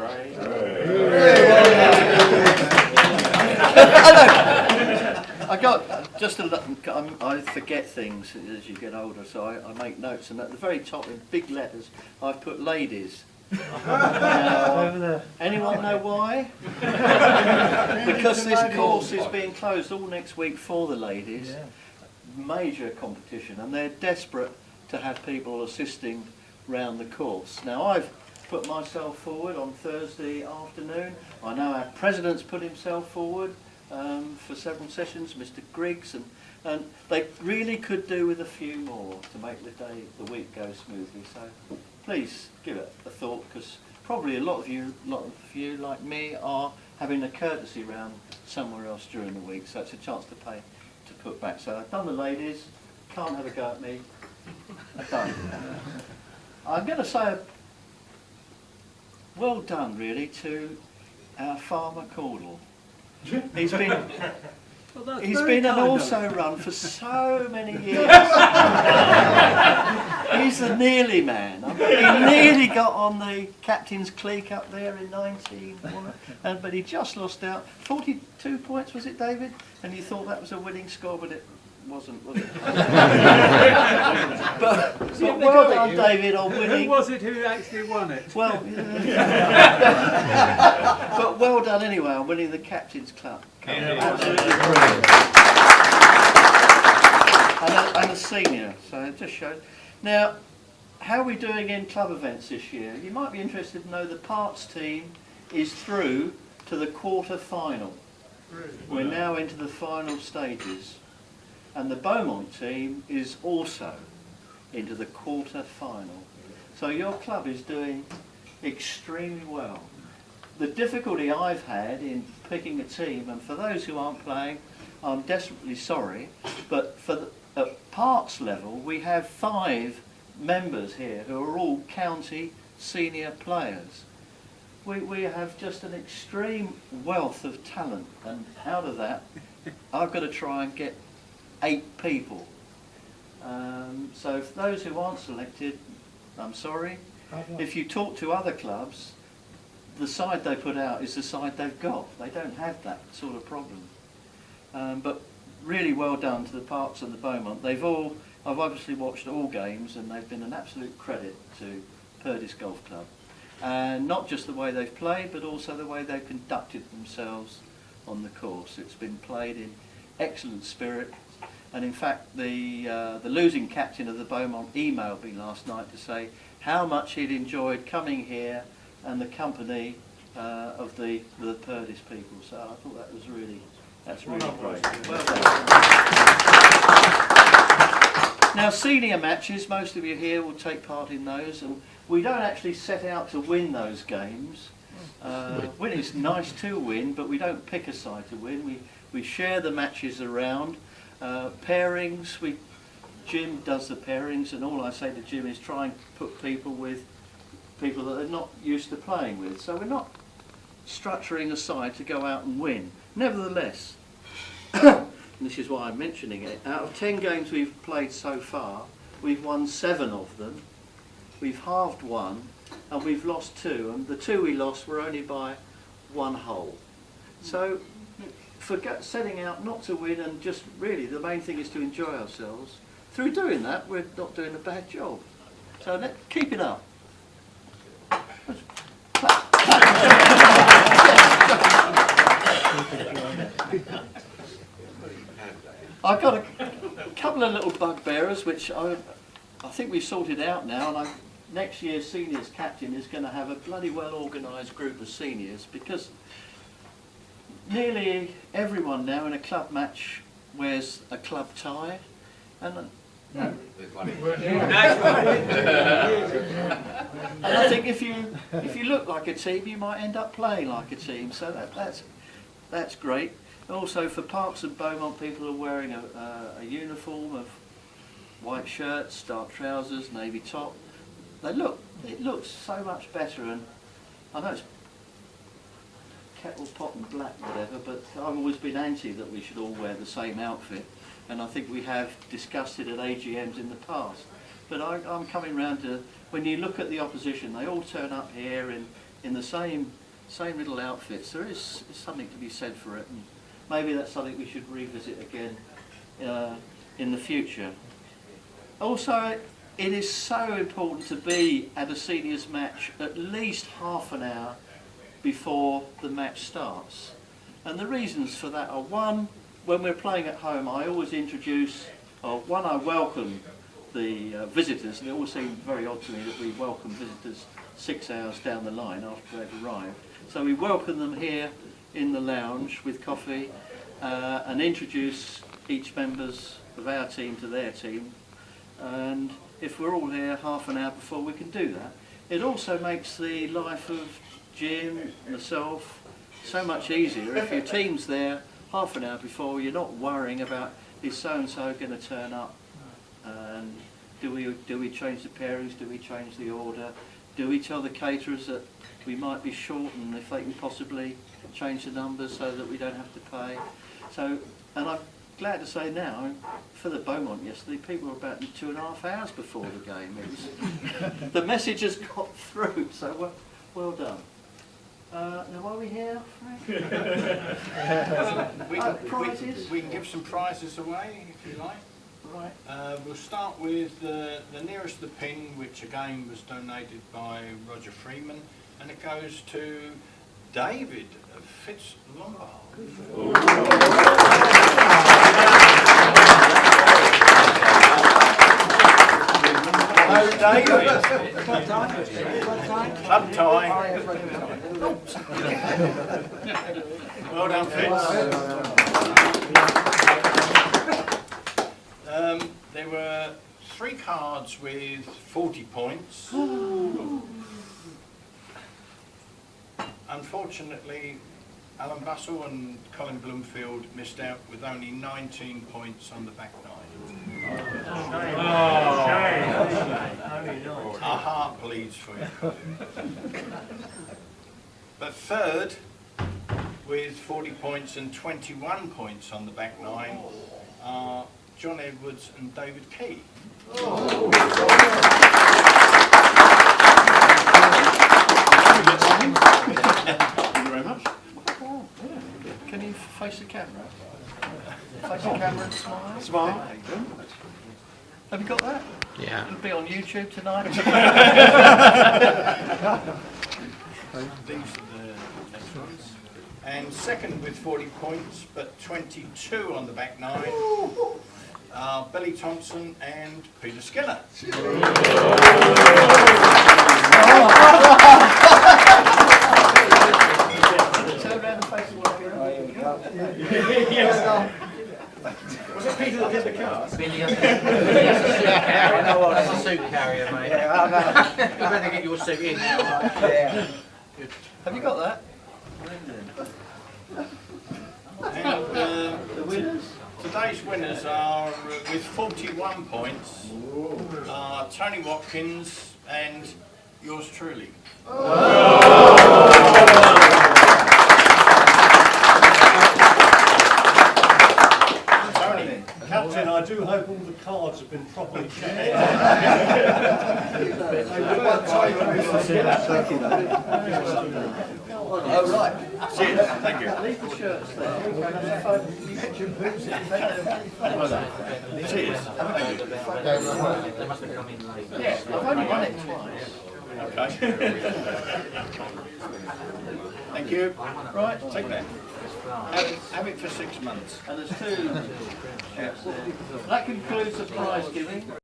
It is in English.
Great. I got just a lot. I forget things as you get older, so I make notes. And at the very top, in big letters, I've put ladies. Anyone know why? Because this course is being closed all next week for the ladies. Yeah. Major competition, and they're desperate to have people assisting round the course. Now I've put myself forward on Thursday afternoon. I know our president's put himself forward for several sessions, Mr. Griggs, and they really could do with a few more to make the week go smoothly. So please give it a thought, because probably a lot of you like me are having a courtesy round somewhere else during the week, so it's a chance to put back. So I've done the ladies, can't have a go at me. I've done. I'm going to say well done really to our farmer Caudle. He's been an also-run for so many years. He's the nearly man. He nearly got on the captain's clique up there in 19, but he just lost out. 42 points, was it, David? And you thought that was a winning score, but it wasn't, was it? but well done, David, on winning. Who was it who actually won it? Well, but well done anyway on winning the captain's club. And a senior, so it just shows. Now, how are we doing in club events this year? You might be interested to know the Parts team is through to the quarter-final. We're now into the final stages. And the Beaumont team is also into the quarter-final. So your club is doing extremely well. The difficulty I've had in picking a team, and for those who aren't playing, I'm desperately sorry, but at Parts level we have 5 members here who are all county senior players. We have just an extreme wealth of talent, and out of that I've got to try and get 8 people. So for those who aren't selected, I'm sorry. If you talk to other clubs, the side they put out is the side they've got. They don't have that sort of problem. But really well done to the Parks and the Beaumont. I've obviously watched all games, and they've been an absolute credit to Purdis Golf Club. And not just the way they've played, but also the way they've conducted themselves on the course. It's been played in excellent spirit. And in fact, the losing captain of the Beaumont emailed me last night to say how much he'd enjoyed coming here and the company of the Purdis people. So I thought that's really great. Well done. Now, senior matches, most of you here will take part in those, and we don't actually set out to win those games. It's nice to win, but we don't pick a side to win. We share the matches around. Pairings, Jim does the pairings, and all I say to Jim is try and put people with people that they're not used to playing with. So we're not structuring a side to go out and win. Nevertheless, and this is why I'm mentioning it, out of 10 games we've played so far, we've won 7 of them, we've halved 1, and we've lost 2, and the 2 we lost were only by 1 hole. So for setting out not to win, and just really the main thing is to enjoy ourselves, through doing that we're not doing a bad job. So keep it up. I've got a couple of little bugbearers which I think we've sorted out now, and next year's seniors captain is going to have a bloody well organised group of seniors, because nearly everyone now in a club match wears a club tie, and and I think if you look like a team, you might end up playing like a team. So that's great. Also for Parks and Beaumont, people are wearing a uniform of white shirts, dark trousers, navy top. It looks so much better, and I know it's kettle pot and black, whatever, but I've always been anti that we should all wear the same outfit, and I think we have discussed it at AGMs in the past. But I'm coming round to, when you look at the opposition, they all turn up here in in the same little outfits. There is something to be said for it, and maybe that's something we should revisit again in the future. Also, it is so important to be at a seniors match at least half an hour before the match starts. And the reasons for that are, one, when we're playing at home, I always introduce, I welcome the visitors, and it always seemed very odd to me that we welcome visitors 6 hours down the line after they've arrived. So we welcome them here in the lounge with coffee and introduce each members of our team to their team. And if we're all here half an hour before, we can do that. It also makes the life of Jim, myself, so much easier. If your team's there half an hour before, you're not worrying about, is so-and-so going to turn up? And do we change the pairings? Do we change the order? Do we tell the caterers that we might be short, and if they can possibly change the numbers so that we don't have to pay? So, and I'm glad to say now, for the Beaumont yesterday, people were about 2.5 hours before the game. It was, the message has got through, so well done. Now, are we here, Frank? We can give some prizes away if you like. Right. We'll start with the nearest the pin, which again was donated by Roger Freeman, and it goes to David of Fitz Lombard. Hello, David. Club time. Well done, Fitz. There were 3 cards with 40 points. Unfortunately, Alan Bussell and Colin Bloomfield missed out with only 19 points on the back 9. Our heart bleeds for you, Colin. But third, with 40 points and 21 points on the back 9, are John Edwards and David Key. Oh. Thank you very much. Can you face the camera? Face the camera and smile. Smile. Have you got that? Yeah. It'll be on YouTube tonight. These are the next ones. And second with 40 points, but 22 on the back 9, are Billy Thompson and Peter Skinner. Turn around and face the wall. Was it Peter that did the cards? Billy has a suit carrier. That's a suit carrier, mate. Yeah, I know. You better get your suit in now. Yeah. Have you got that? And The winners? today's winners are, with 41 points, are Tony Watkins and yours truly. Tony. Captain, I do hope all the cards have been properly checked. Oh, right. Cheers. Thank you. Leave the shirts there. Cheers. Thank you. They must have come in late. Yeah, I've only won it twice. Okay. Thank you. Right, Take that. Have it for 6 months. and there's 2 shirts there. That concludes the prize giving.